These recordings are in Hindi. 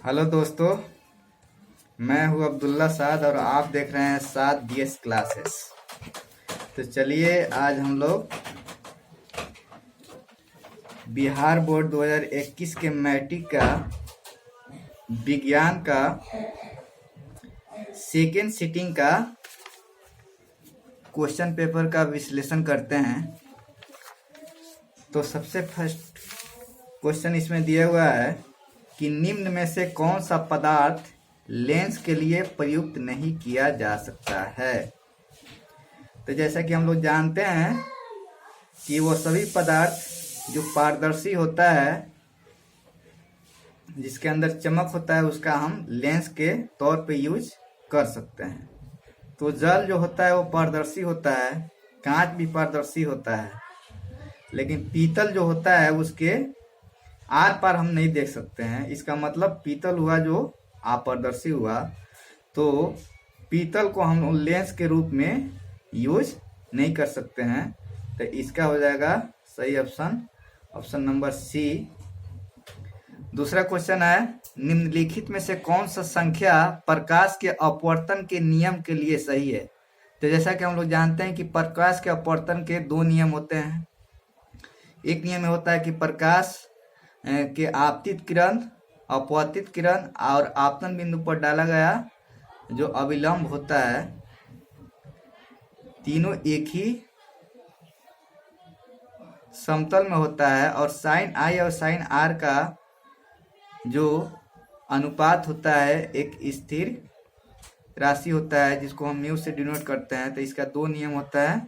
हेलो दोस्तों, मैं हूं अब्दुल्ला साद और आप देख रहे हैं साद डीएस क्लासेस। तो चलिए आज हम लोग बिहार बोर्ड 2021 के मैट्रिक का विज्ञान का सेकेंड सिटिंग का क्वेश्चन पेपर का विश्लेषण करते हैं। तो सबसे फर्स्ट क्वेश्चन इसमें दिया हुआ है कि निम्न में से कौन सा पदार्थ लेंस के लिए प्रयुक्त नहीं किया जा सकता है। तो जैसा कि हम लोग जानते हैं कि वो सभी पदार्थ जो पारदर्शी होता है, जिसके अंदर चमक होता है, उसका हम लेंस के तौर पे यूज कर सकते हैं। तो जल जो होता है वो पारदर्शी होता है, कांच भी पारदर्शी होता है, लेकिन पीतल जो होता है उसके आर पार हम नहीं देख सकते हैं। इसका मतलब पीतल हुआ जो अपारदर्शी हुआ। तो पीतल को हम लेंस के रूप में यूज नहीं कर सकते हैं। तो इसका हो जाएगा सही ऑप्शन नंबर सी। दूसरा क्वेश्चन है, निम्नलिखित में से कौन सा संख्या प्रकाश के अपवर्तन के नियम के लिए सही है। तो जैसा कि हम लोग जानते हैं कि प्रकाश के अपवर्तन के दो नियम होते हैं। एक नियम होता है कि प्रकाश के आपतित किरण, अपवर्तित किरण और आपतन बिंदु पर डाला गया जो अविलंब होता है, तीनों एक ही समतल में होता है। और साइन आई और साइन आर का जो अनुपात होता है एक स्थिर राशि होता है जिसको हम म्यू से डिनोट करते हैं। तो इसका दो नियम होता है,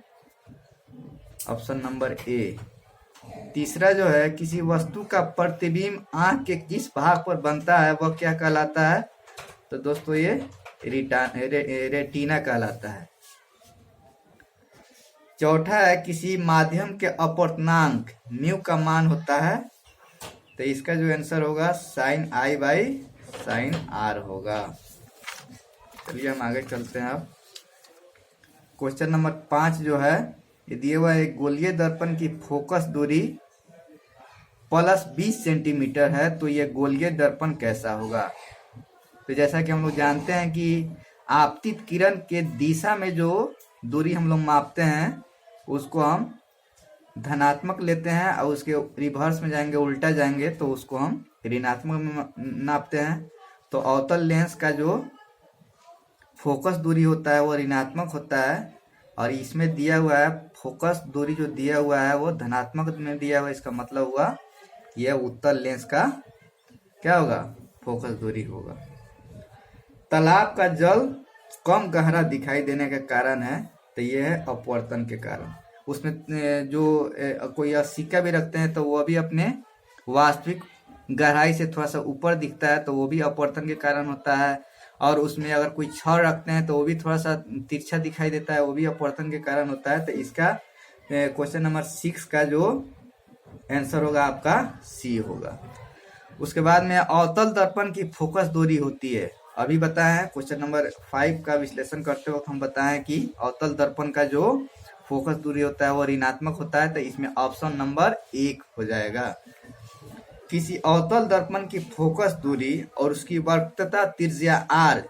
ऑप्शन नंबर ए। तीसरा जो है, किसी वस्तु का प्रतिबिंब आंख के जिस भाग पर बनता है वह क्या कहलाता है। तो दोस्तों ये रेटिना कहलाता है। चौथा है, किसी माध्यम के अपवर्तनांक म्यू का मान होता है। तो इसका जो आंसर होगा sine i by sine r होगा। चलिए हम आगे चलते हैं। अब क्वेश्चन नंबर 5 जो है, ये दिया हुआ एक गोलीय दर्पण की फोकस दूरी प्लस 20 सेंटीमीटर है, तो ये गोलीय दर्पण कैसा होगा। तो जैसा कि हम लोग जानते हैं कि आपतित किरण के दिशा में जो दूरी हम लोग मापते हैं उसको हम धनात्मक लेते हैं, और उसके रिवर्स में जाएंगे, उल्टा जाएंगे तो उसको हम ऋणात्मक में नापते हैं। तो अवतल लेंस का जो फोकस दूरी होता है वो ऋणात्मक होता है, और इसमें दिया हुआ है फोकस दूरी जो दिया हुआ है वो धनात्मक में दिया हुआ है। इसका मतलब हुआ यह उत्तल लेंस का क्या होगा, फोकस दूरी होगा। तालाब का जल कम गहरा दिखाई देने का कारण है, तो यह है अपवर्तन के कारण। उसमें जो कोई सिक्का भी रखते हैं तो वह भी अपने वास्तविक गहराई से थोड़ा सा ऊपर दिखता है, तो वो भी अपवर्तन के कारण होता है। और उसमें अगर कोई छड़ रखते हैं तो वो भी थोड़ा सा तिरछा दिखाई देता है, वो भी अपवर्तन के कारण होता है। तो इसका क्वेश्चन नंबर 6 का जो आंसर होगा आपका सी होगा। उसके बाद में अवतल दर्पण की फोकस दूरी होती है। अभी बताएं क्वेश्चन नंबर 5 का विश्लेषण करते वक्त हम बताएं कि अवतल दर्पण का जो फोकस दूरी होता है वो ऋणात्मक होता है। तो इसमें ऑप्शन नंबर 1 हो जाएगा। किसी अवतल दर्पण की फोकस दूरी और उसकी वक्रता त्रिज्या r,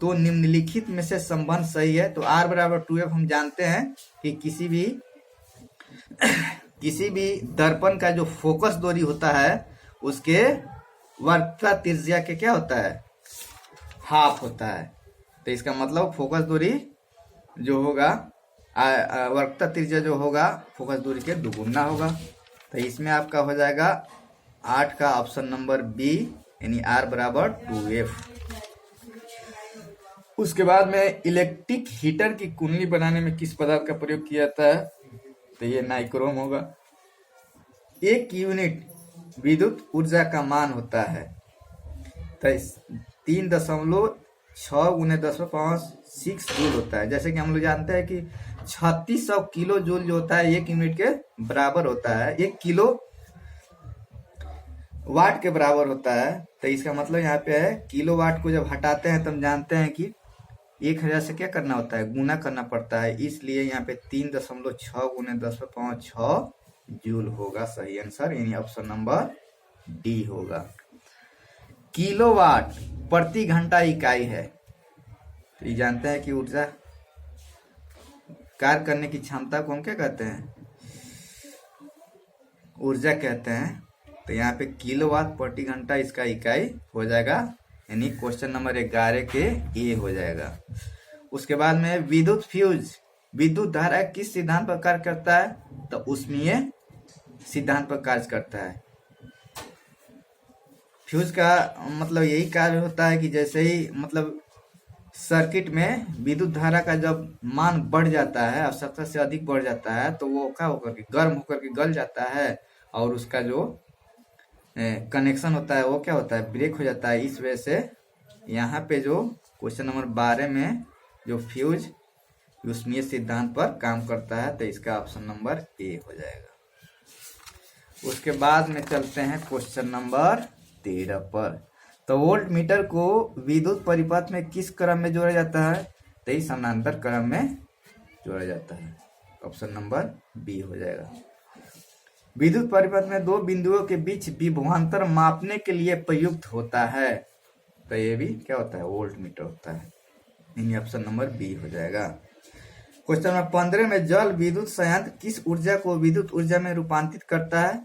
तो निम्नलिखित में से संबंध सही है। तो r बराबर 2f हम जानते हैं कि किसी भी दर्पण का जो फोकस दूरी होता है उसके वक्रता त्रिज्या के क्या होता है, हाफ होता है। तो इसका मतलब फोकस दूरी जो होगा, वक्रता त्रिज्या जो होगा फोकस दूरी के दुगुना होगा। तो इसमें आपका हो जाएगा 8 का ऑप्शन नंबर बी, यानी r बराबर 2f। उसके बाद में इलेक्ट्रिक हीटर की कुंडली बनाने में किस पदार्थ का प्रयोग किया जाता है। तो ये नाइक्रोम होगा। 1 यूनिट विद्युत ऊर्जा का मान होता है, तो 3.6 × 10⁻⁶ जूल होता है। जैसे कि हम लोग जानते हैं कि 3600 किलो जूल जो होता है 1 यूनिट के बराबर होता है, 1 किलो वाट के बराबर होता है। तो इसका मतलब यहाँ पे है किलो वाट को जब हटाते हैं तो हम जानते हैं कि 1000 से क्या करना होता है, गुना करना पड़ता है। इसलिए यहाँ पे 3.6 × 10⁻⁶ जूल होगा सही आंसर, यानी ऑप्शन नंबर डी होगा। किलोवाट प्रति घंटा इकाई है। तो ये जानते हैं कि ऊर्जा कार्य करने की क्षमता को हम क्या कहते हैं, ऊर्जा कहते हैं। तो यहाँ पे किलोवाट प्रति घंटा इसका इकाई हो जाएगा, यानी क्वेश्चन नंबर 11 के ए हो जाएगा। उसके बाद में विद्युत फ्यूज, विद्युत धारा किस सिद्धांत पर कार्य करता है, तो ऊष्मीय सिद्धांत पर कार्य करता है। फ्यूज का मतलब यही कार्य होता है कि जैसे ही मतलब सर्किट में विद्युत धारा का जब मान बढ़ जाता है, आवश्यकता से अधिक बढ़ जाता है, तो वो क्या होकर के गर्म होकर के गल जाता है और उसका जो कनेक्शन होता है वो क्या होता है, ब्रेक हो जाता है। इस वजह से यहाँ पे जो क्वेश्चन नंबर 12 में जो फ्यूज ऊष्मीय सिद्धांत पर काम करता है, तो इसका ऑप्शन नंबर ए हो जाएगा। उसके बाद में चलते हैं क्वेश्चन नंबर 13 पर। तो वोल्ट मीटर को विद्युत परिपथ में किस क्रम में जोड़ा जाता है, तो ये समानांतर क्रम में जोड़ा जाता है। ऑप्शन नंबर बी हो जाएगा। विद्युत परिपथ में दो बिंदुओं के बीच विभवांतर मापने के लिए प्रयुक्त होता है, तो ये भी क्या होता है, वोल्ट मीटर होता है। यानी ऑप्शन नंबर बी हो जाएगा। क्वेश्चन नंबर 15 में जल विद्युत संयंत्र किस ऊर्जा को विद्युत ऊर्जा में रूपांतरित करता है,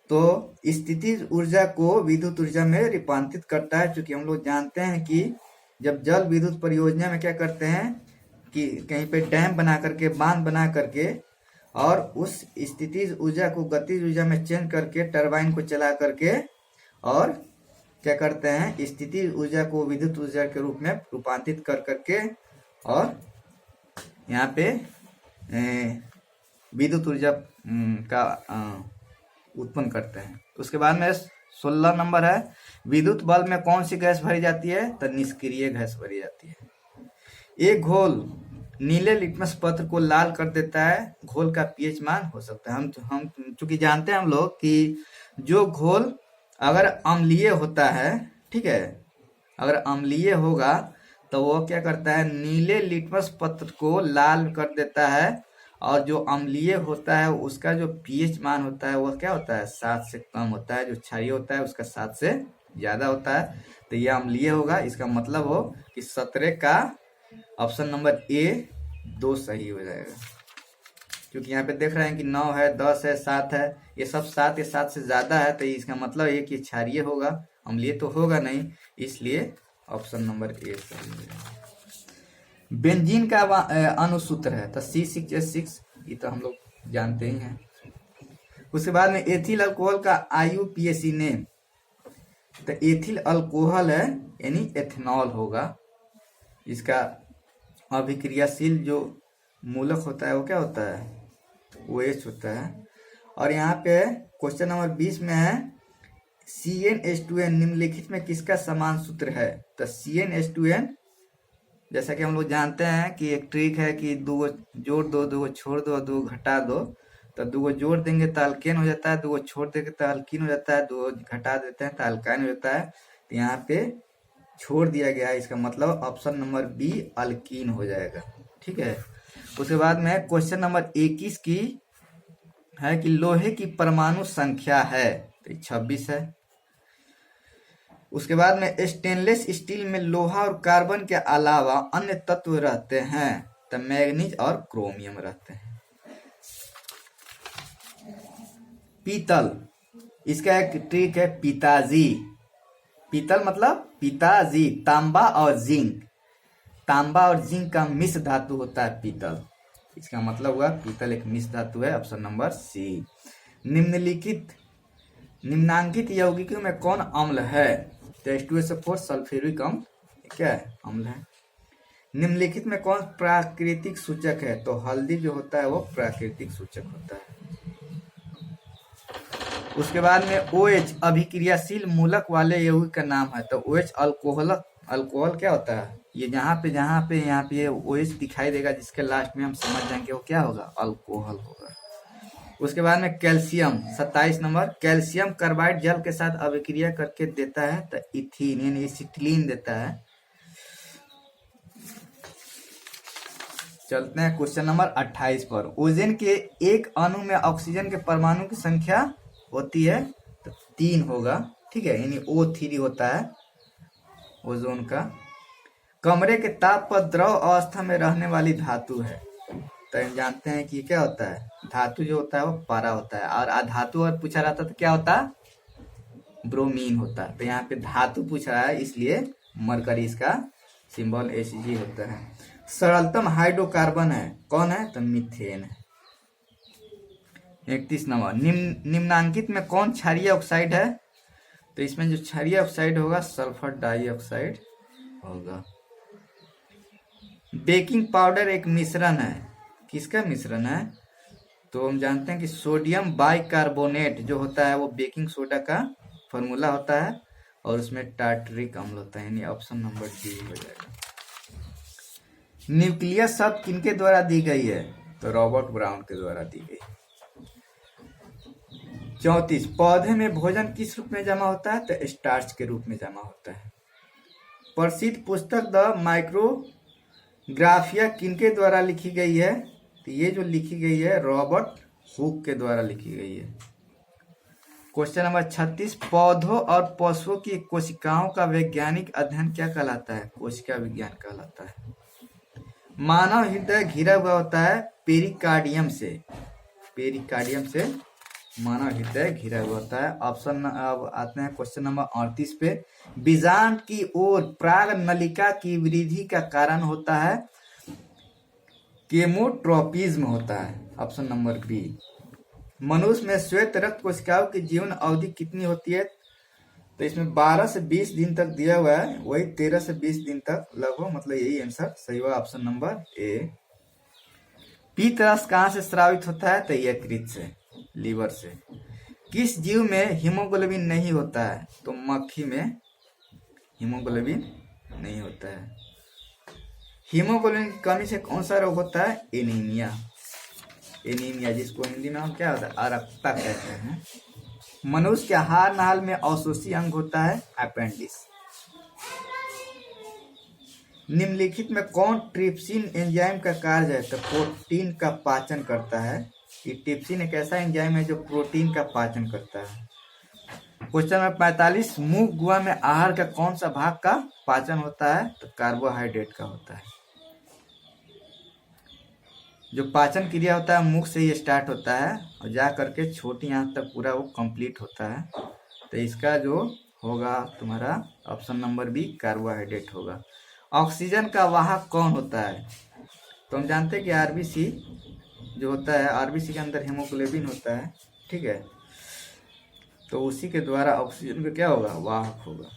तो स्थितिज ऊर्जा को विद्युत ऊर्जा में रूपांतरित करता है। क्योंकि हम लोग जानते हैं कि जब जल विद्युत परियोजना में क्या करते हैं कि कहीं पे डैम बना करके, बांध बना करके, और उस स्थितिज ऊर्जा को गतिज ऊर्जा में चेंज करके टरबाइन को चला करके, और क्या करते हैं, स्थितिज ऊर्जा को विद्युत ऊर्जा के रूप में रूपांतरित कर करके और यहाँ पे विद्युत ऊर्जा का उत्पन्न करते हैं। उसके बाद में 16 नंबर है, विद्युत बल्ब में कौन सी गैस भरी जाती है, तो निष्क्रिय गैस भरी जाती है। एक घोल नीले लिटमस पत्र को लाल कर देता है, घोल का पीएच मान हो सकता है। हम चूंकि जानते हैं हम लोग कि जो घोल अगर अम्लीय होता है, ठीक है, अगर अम्लीय होगा तो वो क्या करता है, नीले लिटमस पत्र को लाल कर देता है, और जो अम्लीय होता है उसका जो पीएच मान होता है वो क्या होता है, 7 से कम होता है। जो क्षारीय होता है उसका 7 से ज्यादा होता है, तो ये अम्लीय होगा। इसका मतलब हो कि 17 का ऑप्शन नंबर ए 2 सही हो जाएगा। क्योंकि यहाँ पे देख रहे हैं कि 9 है, 10 है, 7 है, ये सब 7 या 7 से ज्यादा है, तो इसका मतलब ये कि क्षारीय होगा, अम्लीय तो होगा नहीं, इसलिए ऑप्शन नंबर ए सही हो जाएगा। बेंजीन का अनुसूत्र है, तो C6H6, ये तो हम लोग जानते ही हैं। उसके बाद में एथिल अल्कोहल का IUPAC नेम, तो एथिल अल्कोहल है यानी एथेनॉल होगा। इसका अभिक्रियाशील जो मूलक होता है वो क्या होता है, OH होता है। और यहाँ पे क्वेश्चन नंबर 20 में है CnH2n निम्नलिखित में किसका समान सूत्र है, तो CnH2n, जैसा कि हम लोग जानते हैं कि एक ट्रिक है कि 2 जोड़ दो, 2 छोड़ दो, 2 घटा दो। तो 2 जोड़ देंगे तो अल्केन हो जाता है, 2 छोड़ देंगे तो अल्कीन हो जाता है, 2 घटा देते हैं तो अल्काइन हो जाता है। तो यहाँ पे छोड़ दिया गया है, इसका मतलब ऑप्शन नंबर बी अल्कीन हो जाएगा, ठीक है। उसके बाद में क्वेश्चन नंबर 21 की है कि लोहे की परमाणु संख्या है, तो 26 है। उसके बाद में स्टेनलेस स्टील में लोहा और कार्बन के अलावा अन्य तत्व रहते हैं, तो मैग्नीज और क्रोमियम रहते हैं। पीतल, इसका एक ट्रिक है पिताजी। पीतल मतलब पिताजी, तांबा और जिंक, तांबा और जिंक का मिश्र धातु होता है पीतल। इसका मतलब हुआ पीतल एक मिश्र धातु है, ऑप्शन नंबर सी। निम्नांकित यौगिकों में कौन अम्ल है, तो H2SO4 सल्फ्यूरिक अम्ल क्या है, अम्ल है। निम्नलिखित में कौन प्राकृतिक सूचक है, तो हल्दी जो होता है वो प्राकृतिक सूचक होता है। उसके बाद में OH अभिक्रियाशील मूलक वाले यौगिक का नाम है, तो OH अल्कोहल क्या होता है, ये यहाँ पे यहाँ पे OH दिखाई देगा, जिसके लास्ट में हम समझ जाएंगे वो क्या होगा, अल्कोहल होगा। उसके बाद में कैल्शियम 27 नंबर, कैल्शियम कार्बाइड जल के साथ अभिक्रिया करके देता है, तो इथीन यानी एसिटिलीन देता है। चलते हैं क्वेश्चन नंबर 28 पर। ओजोन के एक अणु में ऑक्सीजन के परमाणु की संख्या होती है, तो 3 होगा, ठीक है, यानी O3 होता है ओजोन का। कमरे के ताप पर द्रव अवस्था में रहने वाली धातु है। तो हम जानते हैं कि क्या होता है, धातु जो होता है वो पारा होता है, और अधातु और पूछा रहता तो क्या होता, ब्रोमीन होता है। तो यहाँ पे धातु पूछ रहा है, इसलिए मरकरी इसका सिंबल Hg होता है। सरलतम हाइड्रोकार्बन है, कौन है, तो मीथेन है। 31 नंबर, निम्नांकित में कौन क्षारीय ऑक्साइड है, तो इसमें जो क्षारीय ऑक्साइड होगा सल्फर डाइऑक्साइड होगा। बेकिंग पाउडर एक मिश्रण है, किसका मिश्रण है, तो हम जानते हैं कि सोडियम बाइकार्बोनेट जो होता है वो बेकिंग सोडा का फॉर्मूला होता है, और उसमें टार्टरिक अम्ल होता है, यानी ऑप्शन नंबर डी हो जाएगा। न्यूक्लियस शब्द किनके द्वारा दी गई है, तो रॉबर्ट ब्राउन के द्वारा दी गई। 34, पौधे में भोजन किस रूप में जमा होता है, तो स्टार्च के रूप में जमा होता है। प्रसिद्ध पुस्तक द माइक्रोग्राफिया किनके द्वारा लिखी गई है, तो ये जो लिखी गई है रॉबर्ट हुक के द्वारा लिखी गई है। क्वेश्चन नंबर 36, पौधों और पशुओं की कोशिकाओं का वैज्ञानिक अध्ययन क्या कहलाता है, कोशिका विज्ञान कहलाता है। मानव हृदय घिरा हुआ होता है पेरिकार्डियम से, पेरिकार्डियम से मानव हृदय घिरा हुआ होता है। ऑप्शन अब आते हैं क्वेश्चन नंबर 38 पे, बीजांड की ओर प्राग नलिका की वृद्धि का कारण होता है, केमोट्रोपिज्म होता है, ऑप्शन नंबर बी। मनुष्य में श्वेत रक्त कोशिकाओं की जीवन अवधि कितनी होती है, तो इसमें 12 से 20 दिन तक दिया हुआ है, वही 13 से 20 दिन तक लगभग, मतलब यही आंसर सही हुआ, ऑप्शन नंबर ए। पीत रस कहाँ से स्रावित होता है, तो यकृत से, लीवर से। किस जीव में हीमोग्लोबिन नहीं होता है, तो मक्खी में हीमोग्लोबिन नहीं होता है। हीमोग्लोबिन की कमी से कौन सा रोग होता है, एनीमिया, एनीमिया जिसको हिंदी में हम क्या होता है, अरक्ता कहते हैं। मनुष्य के आहार नाल में अवशोषी अंग होता है, अपेंडिक्स। निम्नलिखित में कौन ट्रिप्सिन एंजाइम का कार्य है, तो प्रोटीन का पाचन करता है। ये ट्रिप्सिन एक ऐसा एंजाइम है जो प्रोटीन का पाचन करता है। क्वेश्चन नंबर 45, मुख गुहा में आहार का कौन सा भाग का पाचन होता है, तो कार्बोहाइड्रेट का होता है। जो पाचन क्रिया होता है मुख से ही स्टार्ट होता है और जा करके छोटी आंत तक पूरा वो कंप्लीट होता है। तो इसका जो होगा तुम्हारा ऑप्शन नंबर बी, कार्बोहाइड्रेट होगा। ऑक्सीजन का वाहक कौन होता है, तो हम जानते हैं कि आरबीसी जो होता है, आरबीसी के अंदर हेमोग्लोबिन होता है, ठीक है, तो उसी के द्वारा ऑक्सीजन का क्या होगा, वाहक होगा।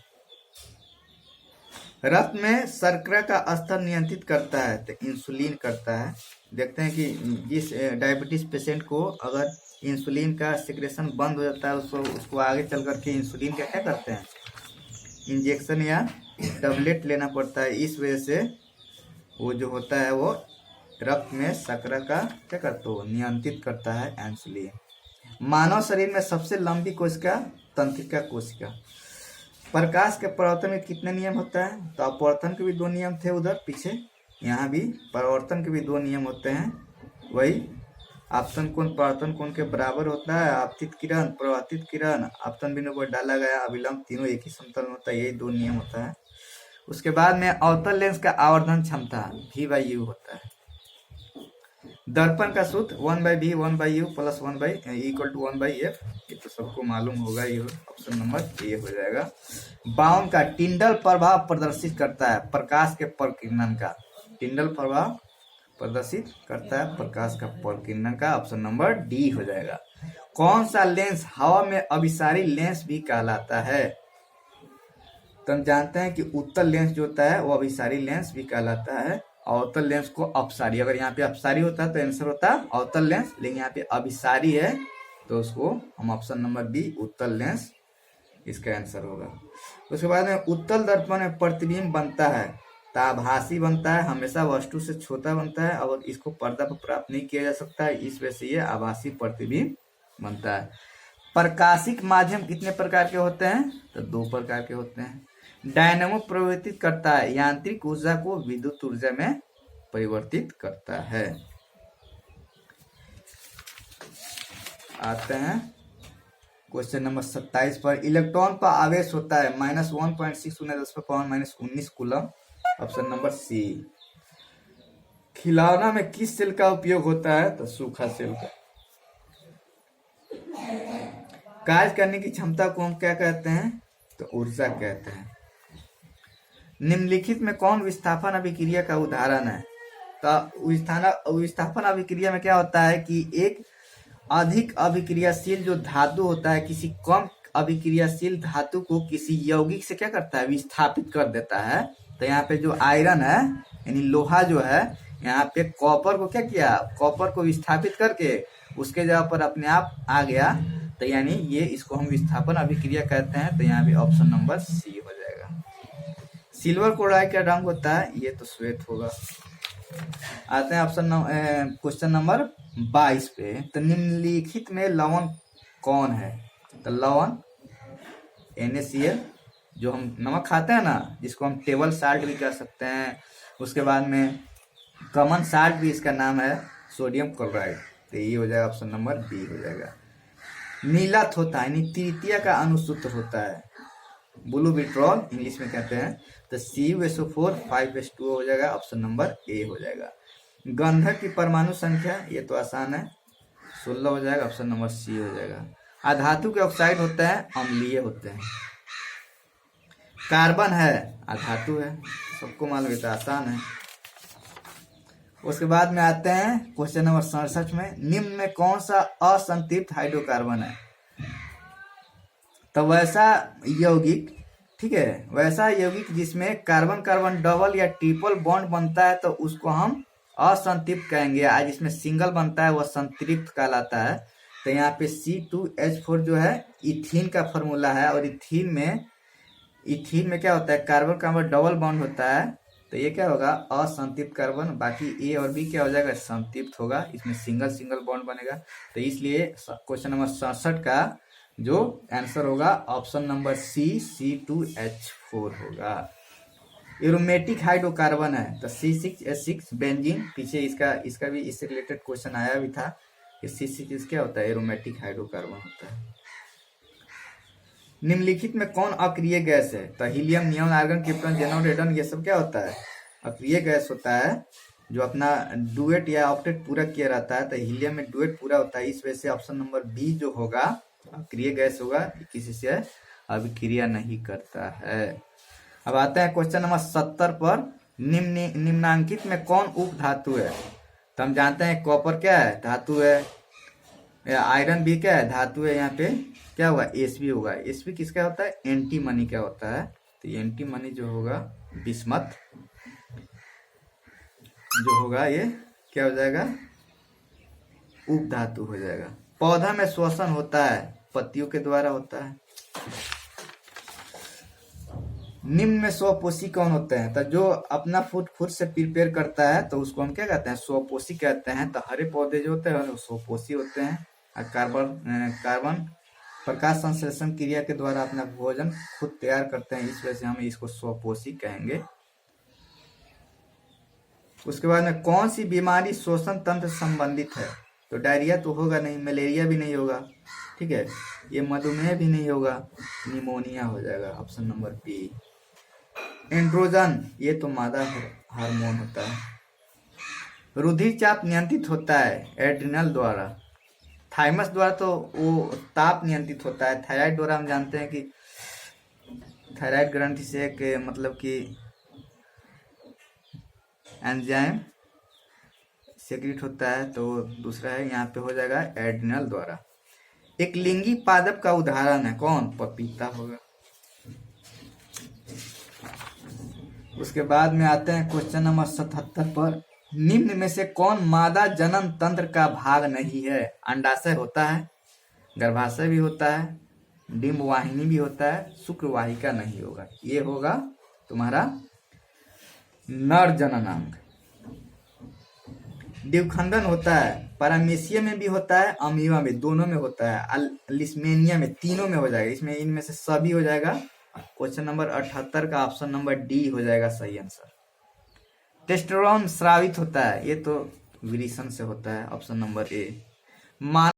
रक्त में शर्करा का स्तर नियंत्रित करता है, तो इंसुलिन करता है। देखते हैं कि जिस डायबिटीज पेशेंट को अगर इंसुलिन का सिक्रेशन बंद हो जाता है, उसको आगे चल करके इंसुलिन का क्या करते हैं, इंजेक्शन या टैबलेट लेना पड़ता है। इस वजह से वो जो होता है वो रक्त में शर्करा का क्या करता है, नियंत्रित करता है इंसुलिन। मानव शरीर में सबसे लंबी कोशिका तंत्रिका कोशिका। प्रकाश के परावर्तन में कितने नियम होता है, तो अपवर्तन के भी 2 नियम थे उधर पीछे, यहाँ भी परावर्तन के भी 2 नियम होते हैं। वही आपतन कोण परावर्तन कोण के बराबर होता है, आपतित किरण प्रवर्तित किरण आपतन बिंदु पर डाला गया अभिलंब तीनों एक ही समतल में होता है, यही 2 नियम होता है। उसके बाद में अवतल लेंस का आवर्धन क्षमता V/U होता है। दर्पण का सूत्र 1/V 1/U प्लस 1/E=1/F, ये तो सबको मालूम होगा, ये ऑप्शन नंबर ए हो जाएगा। बाउन का टिंडल प्रभाव प्रदर्शित करता है प्रकाश के प्रकीर्णन का, टिंडल प्रभाव प्रदर्शित करता है प्रकाश का प्रकीर्णन का, ऑप्शन नंबर डी हो जाएगा। कौन सा लेंस हवा में अभिसारी लेंस भी कहलाता है, तो हम जानते हैं कि उत्तल लेंस जो होता है वो अभिसारी लेंस भी कहलाता है, अवतल लेंस को अपसारी। अगर यहाँ पे अपसारी होता तो आंसर होता अवतल लेंस, लेकिन यहाँ पे अभिसारी है तो उसको हम ऑप्शन नंबर बी उत्तल लेंस इसका आंसर होगा। उसके बाद में उत्तल दर्पण में प्रतिबिंब बनता है तो आभासी बनता है, हमेशा वस्तु से छोटा बनता है और इसको पर्दा पर प्राप्त नहीं किया जा सकता है, इस वजह से ये आभासी प्रतिबिंब बनता है। प्रकाशिक माध्यम कितने प्रकार के होते हैं, तो 2 प्रकार के होते हैं। डायनेमो परिवर्तित करता है, यांत्रिक ऊर्जा को विद्युत ऊर्जा में परिवर्तित करता है। आते हैं क्वेश्चन नंबर 27 पर इलेक्ट्रॉन पर आवेश होता है -1.6 × 10⁻¹9 कूलम। Option number C. खिलौना में किस सेल का उपयोग होता है? तो सूखा सेल का। कार्य करने की क्षमता को हम क्या कहते हैं? तो ऊर्जा कहते हैं। निम्नलिखित में कौन विस्थापन अभिक्रिया का उदाहरण है? तो विस्थापन अभिक्रिया में क्या होता है कि एक अधिक अभिक्रियाशील जो धातु होता है किसी कम अभिक्रियाशील धातु को किसी यौगिक से क्या करता है? विस्थापित कर देता है। तो यहाँ पे जो आयरन है यानी लोहा जो है, यहाँ पे कॉपर को क्या किया? कॉपर को विस्थापित करके उसके जगह पर अपने आप आ गया। तो यानी ये इसको हम विस्थापन अभिक्रिया कहते हैं। तो यहाँ भी ऑप्शन नंबर सी हो जाएगा। सिल्वर क्लोराइड का रंग होता है, ये तो श्वेत होगा। आते हैं क्वेश्चन नंबर 22 पे। तो निम्नलिखित में लवण कौन है? तो लवण NaCl, जो हम नमक खाते हैं ना, जिसको हम टेबल साल्ट भी कह सकते हैं। उसके बाद में कॉमन साल्ट भी इसका नाम है, सोडियम क्लोराइड। तो ये हो जाएगा ऑप्शन नंबर बी हो जाएगा। नीलत होता है यानी तृतीय का अनुसूत्र होता है, ब्लू विट्रॉल इंग्लिश में कहते हैं। तो CuSO4 5H2O हो जाएगा। ऑप्शन नंबर ए हो जाएगा। गंधक की परमाणु संख्या, ये तो आसान है, 16 हो जाएगा। ऑप्शन नंबर सी हो जाएगा। अधातु के ऑक्साइड होते हैं, अम्लीय होते हैं। कार्बन है, अधातु है, सबको मालूम है, तो आसान है। उसके बाद में आते हैं क्वेश्चन नंबर 67 में। निम्न में कौन सा असंतृप्त हाइड्रोकार्बन है? तो वैसा यौगिक, ठीक है, वैसा यौगिक जिसमें कार्बन कार्बन डबल या ट्रिपल बॉन्ड बनता है तो उसको हम असंतृप्त कहेंगे। आज इसमें सिंगल बनता है वह संतृप्त कहलाता है। तो यहाँ पे C2H4 जो है इथीन का फॉर्मूला है, और इथीन में क्या होता है? कार्बन कार्बन डबल बॉन्ड होता है। तो ये क्या होगा? असंतृप्त कार्बन। बाकी ए और बी क्या हो जाएगा? संतृप्त होगा। इसमें सिंगल सिंगल बॉन्ड बनेगा। तो इसलिए क्वेश्चन नंबर 67 का जो आंसर होगा ऑप्शन नंबर सी, C2H4 होगा। एरोमेटिक हाइड्रोकार्बन है तो C6H6 बेंजीन। पीछे इसका भी इससे रिलेटेड क्वेश्चन आया भी था कि C6 क्या होता है? एरोमेटिक हाइड्रोकार्बन होता है। निम्नलिखित में कौन अक्रिय गैस है? तो helium, neon, argon, krypton, xenon, radon, ये सब क्या होता है? अक्रिय गैस होता है, जो अपना डुएट या ऑक्टेट पूरा किया रहता है। तो हीलियम में डुएट पूरा होता है, इस वजह से ऑप्शन नंबर बी जो होगा अक्रिय गैस होगा, किसी से अभिक्रिया नहीं करता है। अब आते हैं क्वेश्चन नंबर 70 पर। निम्नांकित में कौन उप धातु है? तो हम जानते हैं कॉपर क्या है? धातु है। आयरन भी क्या है? धातु है। यहाँ पे क्या होगा? Sb होगा। Sb किसका होता है? एंटीमनी क्या होता है? तो एंटीमनी जो होगा बिस्मथ जो होगा, ये क्या हो जाएगा? उप धातु हो जाएगा। पौधा में श्वसन होता है, पत्तियों के द्वारा होता है। निम्न में स्वपोषी कौन होते हैं? तो जो अपना फूड खुद से प्रिपेयर करता है तो उसको हम क्या कहते हैं? स्वपोषी कहते हैं। तो हरे पौधे जो होते हैं वो स्वपोषी होते हैं। कार्बन प्रकाश संश्लेषण क्रिया के द्वारा अपना भोजन खुद तैयार करते हैं, इस वजह से हम इसको स्वपोषी कहेंगे। उसके बाद में कौन सी बीमारी श्वसन तंत्र संबंधित है? तो डायरिया तो होगा नहीं, मलेरिया भी नहीं होगा, ठीक है, ये मधुमेह भी नहीं होगा, निमोनिया हो जाएगा। Option number B. एंड्रोजन, ये तो मादा हार्मोन होता है। रुधिर चाप नियंत्रित होता है एड्रिनल द्वारा। थाइमस द्वारा तो वो ताप नियंत्रित होता है। थायराइड द्वारा हम जानते हैं कि थायराइड ग्रंथि से एक मतलब कि एंजाइम सेक्रेट होता है। तो दूसरा है यहाँ पे हो जाएगा एड्रिनल द्वारा। एक लिंगी पादप का उदाहरण है कौन? पपीता होगा। उसके बाद में आते हैं क्वेश्चन नंबर 77 पर। निम्न में से कौन मादा जनन तंत्र का भाग नहीं है? अंडाशय होता है, गर्भाशय भी होता है, डिंब वाहिनी भी होता है, शुक्रवाहिका नहीं होगा। ये होगा तुम्हारा नर जननांग। द्विखंडन होता है, पैरामीशिया में भी होता है, अमीबा में, दोनों में होता है, लिस्मेनिया में, तीनों में हो जाएगा। इसमें इनमें से सभी हो जाएगा। क्वेश्चन नंबर 78 का ऑप्शन नंबर डी हो जाएगा सही आंसर। टेस्टोस्टेरोन स्रावित होता है, ये तो विरिसन से होता है। Option number A.